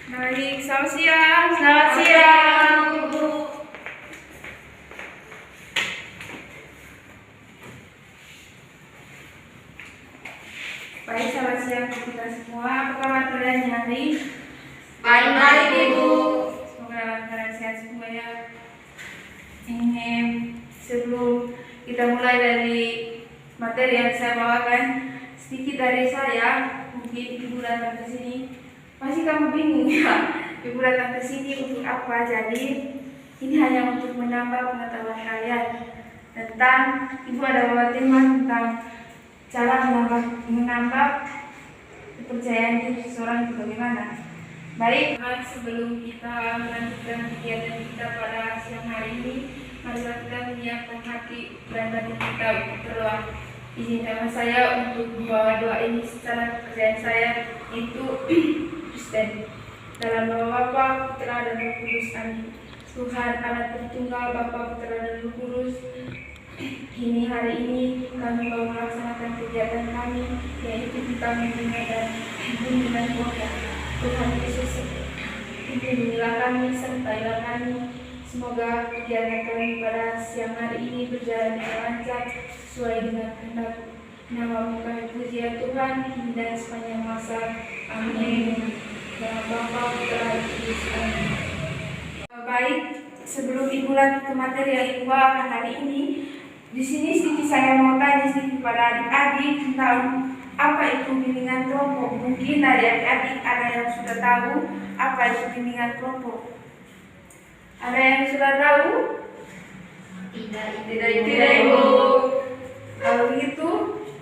Baik, selamat siang. Selamat siang, Bu. Baik, selamat siang untuk kita semua. Apa kabar kalian hari? Baik-baik, Ibu. Semoga dalam keadaan sehat semuanya. Ini sebelum kita mulai dari materi yang saya bawakan, sedikit dari saya. Mungkin Ibu datang ke sini, pasti kamu bingung ya. Ibu datang ke sini untuk apa? Jadi ini hanya untuk menambah pengetahuan kalian tentang Ibu ada bawa tema tentang cara menambah kepercayaan diri seseorang itu bagaimana. Baik, sebelum kita melanjutkan kegiatan kita pada siang hari ini, marilah kita menyiapkan hati dan batin kita untuk berdoa. Izinkan saya untuk membawa doa ini secara kepercayaan saya itu Kristen. Dalam nama Bapa, Putra dan Roh Kudus. Amin. Tuhan Allah Tritunggal, Bapa, Putra dan Roh Kudus. Hari ini kami mau melaksanakan kegiatan kami, yaitu kita mendengar dan bimbingan Tuhan. Tuhan Yesus, bimbinglah kami, sertailah kami. Semoga kegiatan kami pada siang hari ini berjalan dengan lancar sesuai dengan kehendak. Nama-Mu kami puji ya Tuhan, kini dan sepanjang masa. Amin. Dalam Bapa, Putra dan Roh Kudus. Amin. Baik, sebelum Ibu lanjut ke materi yang Ibu bawakan hari ini, di sini sedikit saya mau tanya sedikit pada adik-adik tentang apa itu bimbingan kelompok. Mungkin dari adik-adik ada yang sudah tahu apa itu bimbingan kelompok. Ada yang sudah tahu? Tidak, Ibu. Kalau begitu,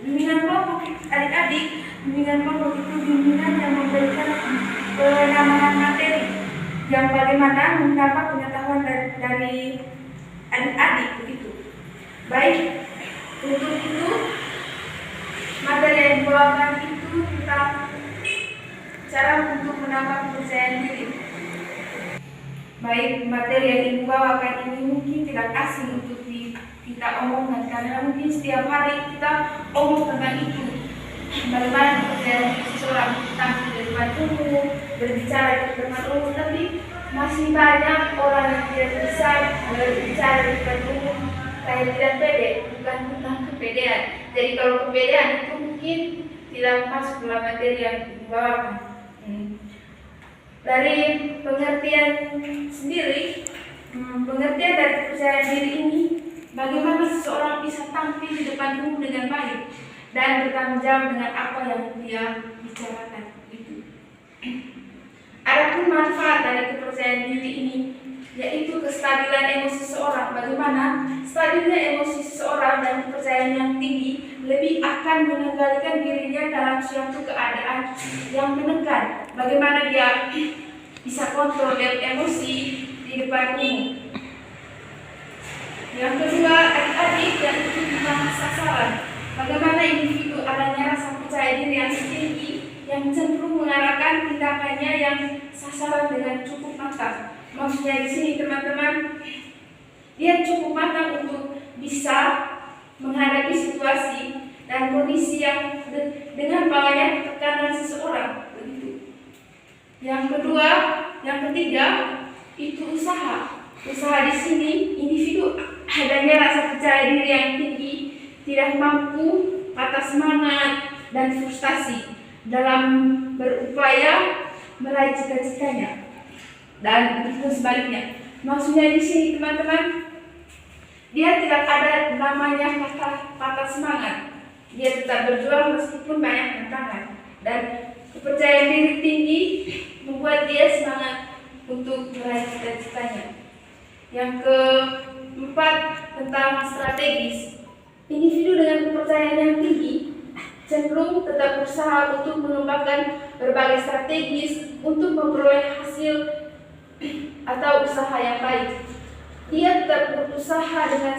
bimbingan kelompok adik-adik, bimbingan kelompok itu bimbingan yang memberikan penambahan materi yang bagaimana mendapat pengetahuan dari adik-adik begitu. Baik, untuk itu materi yang dibawakan itu tentang cara untuk menambah kepercayaan diri. Baik, materi yang dibawakan ini mungkin tidak asing untuk kita omongkan karena mungkin setiap hari kita omong tentang itu. Bagaimana kepercayaan seseorang tampil di depan umum, berbicara di depan umum, tapi masih banyak orang yang tidak bisa berbicara di depan umum. Saya tidak pede, bukan tentang kepedean. Jadi kalau kepedean itu mungkin tidak masuk dalam materi yang dibawakan. Dari pengertian sendiri, pengertian dari kepercayaan diri ini, bagaimana seseorang bisa tampil di depan umum dengan baik dan bertanggung jawab dengan apa yang dia bicarakan itu. Adapun manfaat dari kepercayaan diri ini, yaitu kestabilan emosi seseorang. Bagaimana stabilnya emosi seseorang dan kepercayaan yang tinggi lebih akan mengendalikan dirinya dalam suatu keadaan yang menekan. Bagaimana dia bisa kontrol emosi di depan umum. Yang kedua, adik-adik yang itu tentang sasaran. Bagaimana individu adanya rasa percaya diri yang tinggi yang cenderung mengarahkan tindakannya yang sasaran dengan cukup matang. Maksudnya di sini teman-teman, dia cukup matang untuk bisa menghadapi situasi dan kondisi yang dengan banyak tekanan seseorang. Begitu. Yang ketiga itu usaha. Usaha di sini individu adanya rasa percaya diri yang tinggi, tidak mampu, patah semangat dan frustasi dalam berupaya meraih cita-citanya. Dan itu sebaliknya. Maksudnya di sini teman-teman, dia tidak ada namanya patah semangat. Dia tetap berjuang meskipun banyak tantangan. Dan kepercayaan diri tinggi membuat dia semangat untuk meraih cita-citanya. Yang keempat tentang strategis. Individu dengan kepercayaan yang tinggi cenderung tetap berusaha untuk mengembangkan berbagai strategis untuk memperoleh hasil atau usaha yang baik. Dia tetap berusaha dengan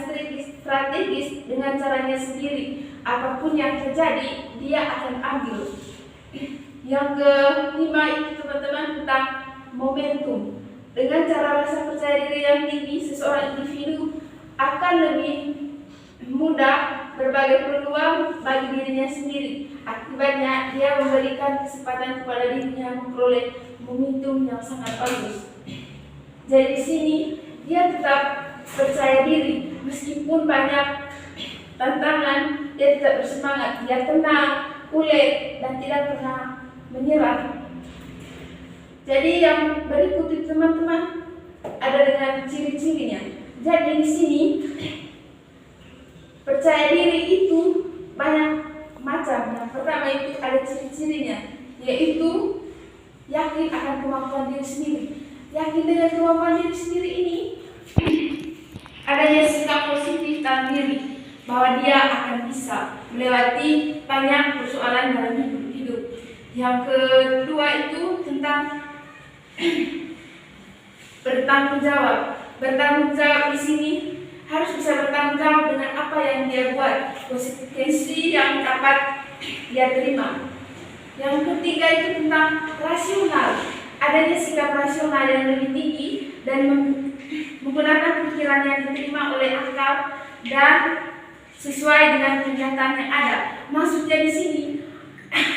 strategis dengan caranya sendiri. Apapun yang terjadi, dia akan ambil. Yang kelima itu teman-teman tentang momentum. Dengan cara rasa percaya diri yang tinggi, seseorang individu akan lebih mudah berbagai peluang bagi dirinya sendiri. Akibatnya dia memberikan kesempatan kepada dirinya memperoleh momentum yang sangat bagus. Jadi di sini dia tetap percaya diri meskipun banyak tantangan, dia tetap bersemangat, dia tenang, ulet, dan tidak pernah menyerah. Jadi yang berikut itu teman-teman ada dengan ciri-cirinya. Jadi di sini percaya diri itu banyak macam. Yang pertama itu ada ciri-cirinya, yaitu yakin akan kemampuan diri sendiri. Yakin dengan kemampuan diri sendiri ini adanya sikap positif dalam diri bahwa dia akan bisa melewati banyak persoalan dalam hidup. Yang kedua itu tentang bertanggung jawab. Bertanggung jawab di sini harus bisa bertanggung jawab dengan apa yang dia buat, konsekuensi yang dapat dia terima. Yang ketiga itu tentang rasional. Adanya sikap rasional yang lebih tinggi dan menggunakan pikiran yang diterima oleh akal dan sesuai dengan kenyataan yang ada. Maksudnya di sini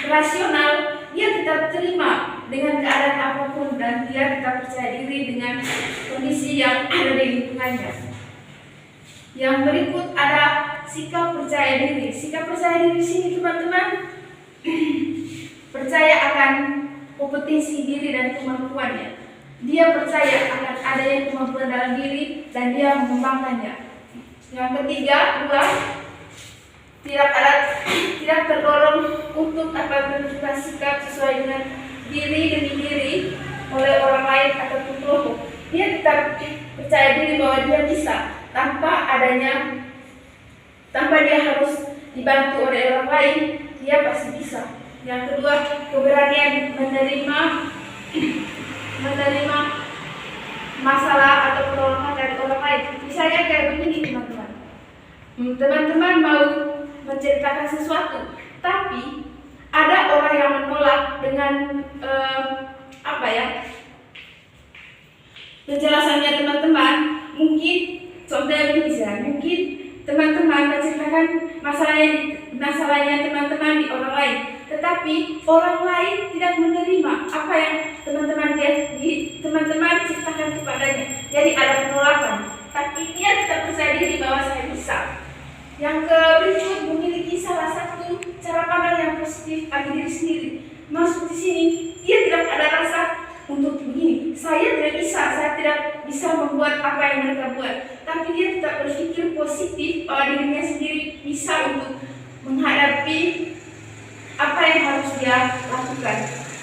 rasional, dia tetap terima dengan keadaan apapun dan dia tetap percaya diri dengan kondisi yang ada di lingkungannya. Yang berikut ada sikap percaya diri. Sikap percaya diri di sini teman-teman percaya akan kompetensi diri dan kemampuannya. Dia percaya akan adanya kemampuan dalam diri dan dia mengembangkannya. Yang ketiga, tidak terdorong untuk menentukan sikap sesuai dengan diri demi diri oleh orang lain ataupun kelompok. Dia tetap percaya diri bahwa dia bisa tanpa dia harus dibantu oleh orang lain, dia pasti bisa. Yang kedua, keberanian menerima masalah atau pertolongan dari orang lain. Misalnya kayak begini teman-teman. Teman-teman mau menceritakan sesuatu, tapi ada orang yang menolak dengan penjelasannya teman-teman. Mungkin contohnya begini ya, mungkin teman-teman menceritakan masalahnya teman-teman di orang lain, tetapi orang lain tidak menerima apa yang teman-teman ceritakan kepadanya. Jadi ada penolakan, tapi dia tetap percaya diri bahwa saya bisa. Yang berikut memiliki salah satu cara pandang yang positif bagi diri sendiri. Maksud di sini dia tidak ada rasa untuk begini, saya tidak bisa membuat apa yang mereka buat, tapi dia tetap berpikir positif bahwa dirinya sendiri bisa untuk menghadapi apa yang harus dia lakukan.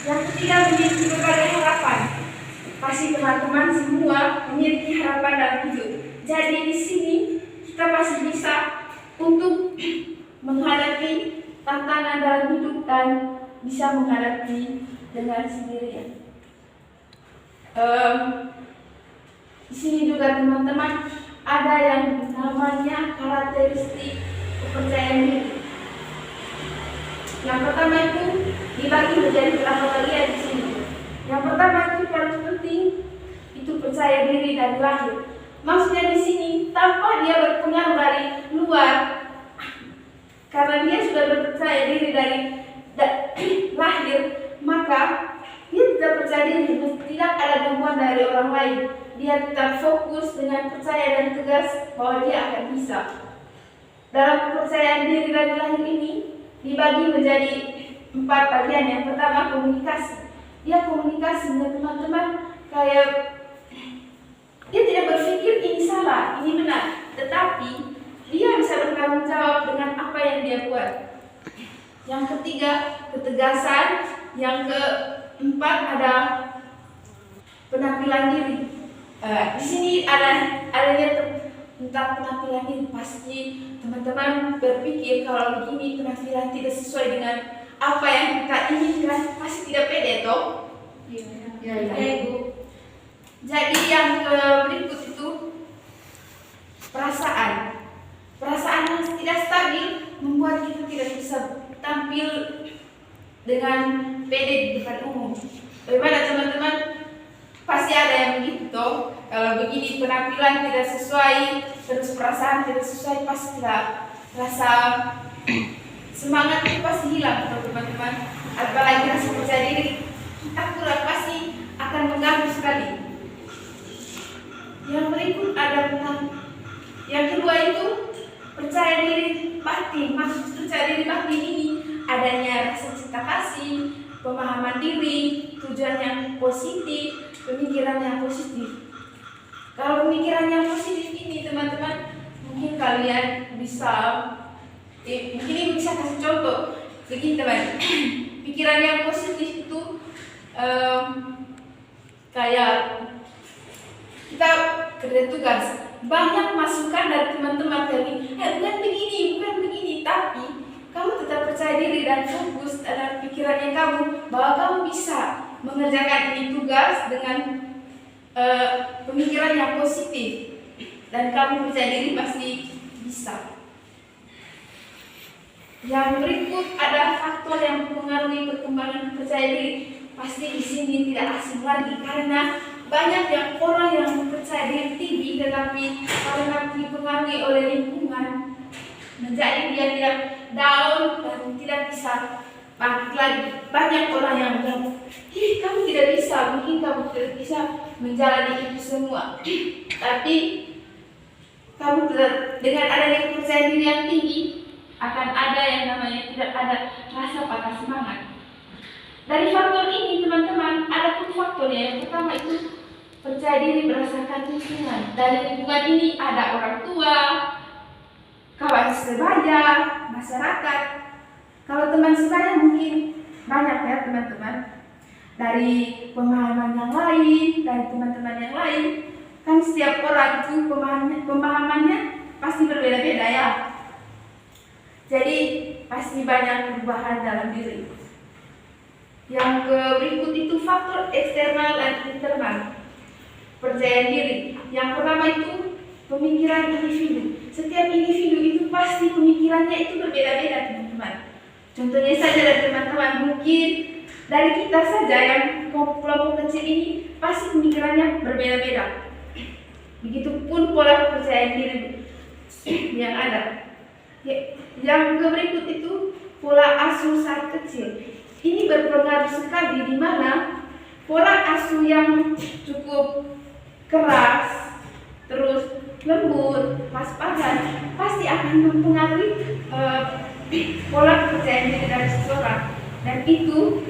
Yang ketiga, memiliki berbagai harapan. Pasti teman-teman semua memiliki harapan dalam hidup. Jadi di sini kita pasti bisa untuk menghadapi tantangan dalam hidup dan bisa menghadapi dengan sendirinya. Di sini juga teman-teman ada yang namanya karakteristik kepercayaan diri. Yang pertama itu dibagi menjadi beberapa bagian di sini. Yang pertama itu paling penting itu percaya diri dari lahir. Maksudnya di sini tanpa dia berpengaruh dari luar, karena dia sudah berpercaya diri dari lahir, maka dia tidak percaya diri, tidak ada gangguan dari orang lain. Dia tetap fokus dengan percaya dan tegas bahwa dia akan bisa. Dalam kepercayaan diri dari lahir ini dibagi menjadi 4 bagian. Yang pertama, komunikasi. Dia komunikasi dengan teman-teman kayak dia tidak berpikir ini salah, ini benar, tetapi dia bisa bertanggung jawab dengan apa yang dia buat. Yang ketiga, ketegasan. Yang keempat ada penampilan diri. Di sini adanya tentang penampilan diri. Pasti teman-teman berpikir kalau begini penampilan tidak sesuai dengan apa yang kita inginkan, pasti tidak pede toh? Iya, Ibu. Jadi yang berikut itu perasaan. Perasaan yang tidak stabil membuat kita tidak bisa tampil dengan pede di depan umum. Bagaimana teman-teman? Pasti ada yang begitu toh. Kalau begini penampilan tidak sesuai, terus perasaan tidak sesuai, pasti tidak rasa semangat itu pasti hilang toh teman-teman. Apalagi rasa percaya diri kita kurang, pasti itu percaya diri batin. Maksud percaya diri batin ini adanya rasa cinta kasih, pemahaman diri, tujuan yang positif, pemikiran yang positif. Kalau pemikiran yang positif ini teman-teman, mungkin kalian bisa mungkin ini bisa kasih contoh begini teman. Pikiran yang positif itu kayak kita kerja tugas, banyak masukan dari teman-teman dari bukan begini, tapi kamu tetap percaya diri dan fokus dalam pikirannya kamu bahwa kamu bisa mengerjakan ini tugas dengan pemikiran yang positif dan kamu percaya diri pasti bisa. Yang berikut ada faktor yang mempengaruhi perkembangan percaya diri. Pasti di sini tidak asing lagi karena banyak yang orang yang percaya diri tinggi tetapi karena dipengaruhi oleh lingkungan menjadi dia tidak down dan tidak bisa bangkit lagi. Banyak orang yang bilang, kamu tidak bisa, mungkin kamu tidak bisa menjalani itu semua. Tapi kamu dengan adanya kepercayaan diri yang tinggi akan ada yang namanya tidak ada rasa patah semangat. Dari faktor ini teman-teman, ada pun faktornya. Yang pertama itu percaya diri berdasarkan lingkungan. Dari lingkungan ini ada orang tua, kawan sebaya, masyarakat. Kalau teman sebaya mungkin banyak ya teman-teman. Dari pemahaman yang lain, dari teman-teman yang lain. Kan setiap orang itu pemahamannya pasti berbeda-beda ya. Jadi pasti banyak perubahan dalam diri. Yang berikut itu faktor eksternal dan internal percaya diri. Yang pertama itu pemikiran individu. Setiap individu itu pasti pemikirannya itu berbeda-beda teman-teman. Contohnya saja dari teman-teman, mungkin dari kita saja yang kelompok kecil ini pasti pemikirannya berbeda-beda. Begitupun pola kepercayaan diri yang ada. Yang berikut itu pola asuh saat kecil. Ini berpengaruh sekali di mana pola asuh yang cukup keras, terus lembut, pas-pasan, pasti akan mempengaruhi pola kepercayaan diri dari seseorang, dan itu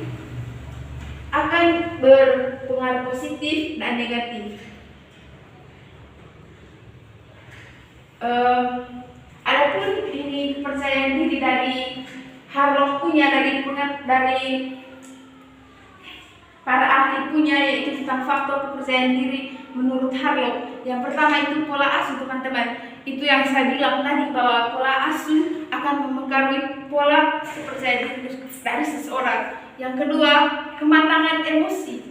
akan berpengaruh positif dan negatif. Adapun ini kepercayaan diri dari Harlow punya, dari para ahli punya, yaitu tentang faktor kepercayaan diri menurut Harlow. Yang pertama itu pola asuh teman-teman. Itu yang saya bilang tadi bahwa pola asuh akan mempengaruhi pola kepercayaan diri dari seseorang. Yang kedua, kematangan emosi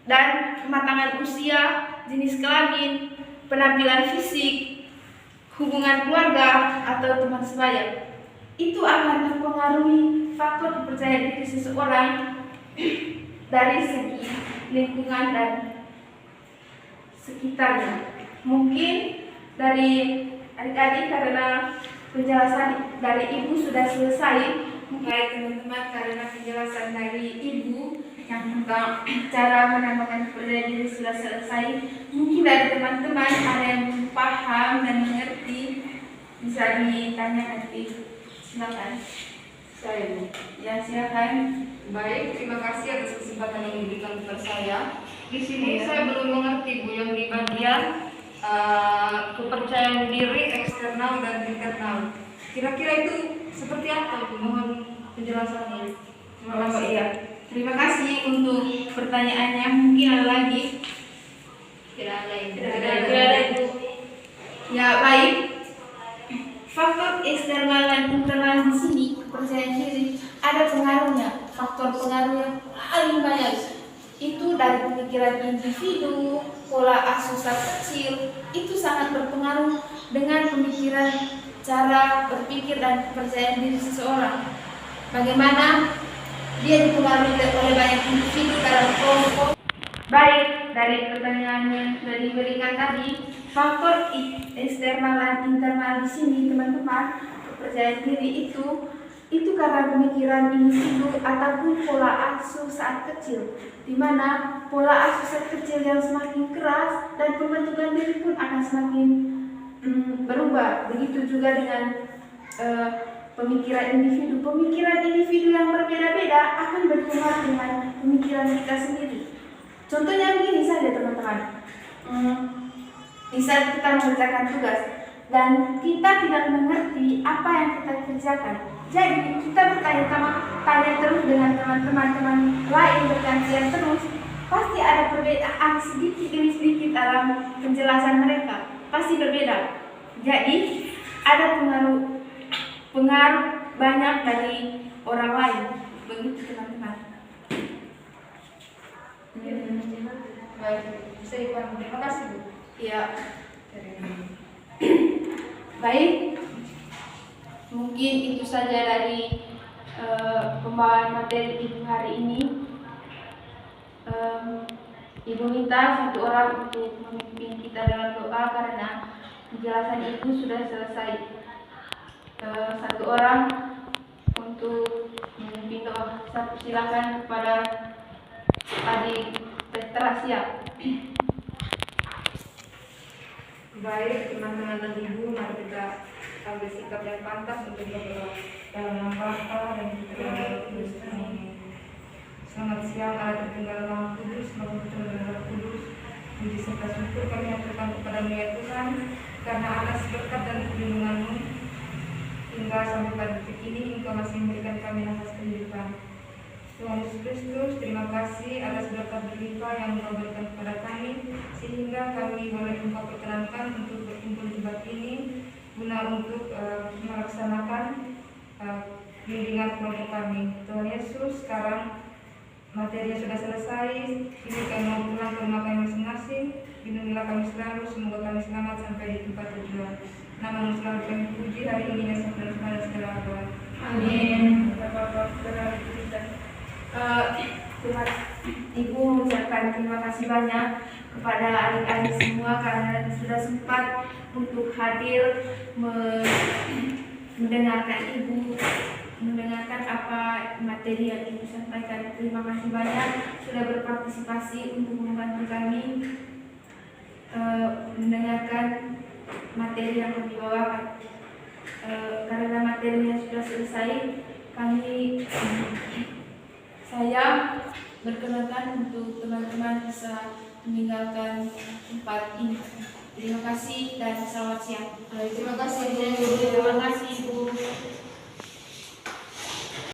dan kematangan usia, jenis kelamin, penampilan fisik, hubungan keluarga atau teman sebaya. Itu akan mempengaruhi faktor kepercayaan diri seseorang dari segi lingkungan dan sekitarnya. Mungkin dari adik-adik karena penjelasan dari ibu sudah selesai. Baik teman-teman, karena penjelasan dari ibu yang tentang cara menambahkan kepercayaan diri sudah selesai, mungkin dari teman-teman ada yang paham dan mengerti, bisa ditanya nanti. Silakan. Saya Bu. Ya, silakan. Baik, terima kasih atas kesempatan yang diberikan kepada saya. Di sini saya belum mengerti Bu yang di bagian kepercayaan diri eksternal dan internal. Kira-kira itu seperti apa Bu? Mohon penjelasannya. Terima kasih. Iya. Terima kasih untuk pertanyaannya. Mungkin ada lagi? Tidak ada yang Tidak ada. Ya, baik. Faktor eksternal dan internal di sini kepercayaan diri ada pengaruhnya. Faktor pengaruh yang paling banyak itu dari pemikiran individu, pola asuh saat kecil, itu sangat berpengaruh dengan pemikiran, cara berpikir dan kepercayaan diri seseorang. Bagaimana dia dipengaruhi oleh banyak individu dalam kelompok. Baik, dari pertanyaan yang sudah diberikan tadi, faktor eksternal dan internal di sini teman-teman, kepercayaan diri itu karena pemikiran individu ataupun pola asuh saat kecil, di mana pola asuh saat kecil yang semakin keras dan pembentukan diri pun akan semakin berubah. Begitu juga dengan pemikiran individu. Pemikiran individu yang berbeda-beda akan berpengaruh dengan pemikiran kita sendiri. Contohnya begini saja teman-teman. Misal kita mengerjakan tugas dan kita tidak mengerti apa yang kita kerjakan. Jadi kita bertanya terus dengan teman-teman lain, bergantian terus. Pasti ada perbedaan sedikit demi sedikit dalam penjelasan mereka. Pasti berbeda. Jadi ada pengaruh banyak dari orang lain. Begitu teman-teman. Baik, bisa dipahami. Terima kasih, Bu. Ya. Baik. Mungkin itu saja dari pembawaan materi Ibu hari ini. Ibu minta satu orang untuk memimpin kita dalam doa karena penjelasan Ibu sudah selesai. Satu orang untuk memimpin doa. Saya persilakan kepada Adik Petra, siap. Baik, teman-teman dan Ibu, mari kita ambil sikap yang pantas untuk berdoa dalam nama Allah dan Putra dan Roh Kudus. Amin. Selamat siang, Allah tertinggal Maha Kudus, Maha Putra dan Roh Kudus. Puji serta syukur kami haturkan kepada-Mu ya Tuhan, karena atas berkat dan perlindungan-Mu hingga sampai pada detik ini Engkau masih memberikan kami nafas kehidupan. Tuhan Yesus Kristus, terima kasih atas berkat berlimpah yang Engkau berikan kepada kami, sehingga kami boleh Engkau perkenankan untuk berkumpul di tempat ini guna untuk melaksanakan bimbingan kelompok kami. Tuhan Yesus, sekarang materi sudah selesai, kini kami mau pulang ke rumah kami masing-masing. Lindungilah kami selalu, semoga kami selamat sampai di tempat tujuan. Nama-Mu selalu kami puji hari ini dan sampai segala abad. Amin. Ibu mengucapkan terima kasih banyak kepada adik-adik semua karena sudah sempat untuk hadir mendengarkan Ibu, mendengarkan apa materi yang Ibu sampaikan. Terima kasih banyak sudah berpartisipasi untuk membantu kami mendengarkan materi yang kami bawakan. Karena materinya sudah selesai, saya berkenakan untuk teman-teman bisa meninggalkan tempat ini. Terima kasih dan selamat siang. Terima kasih, Bu. Terima kasih, Bu.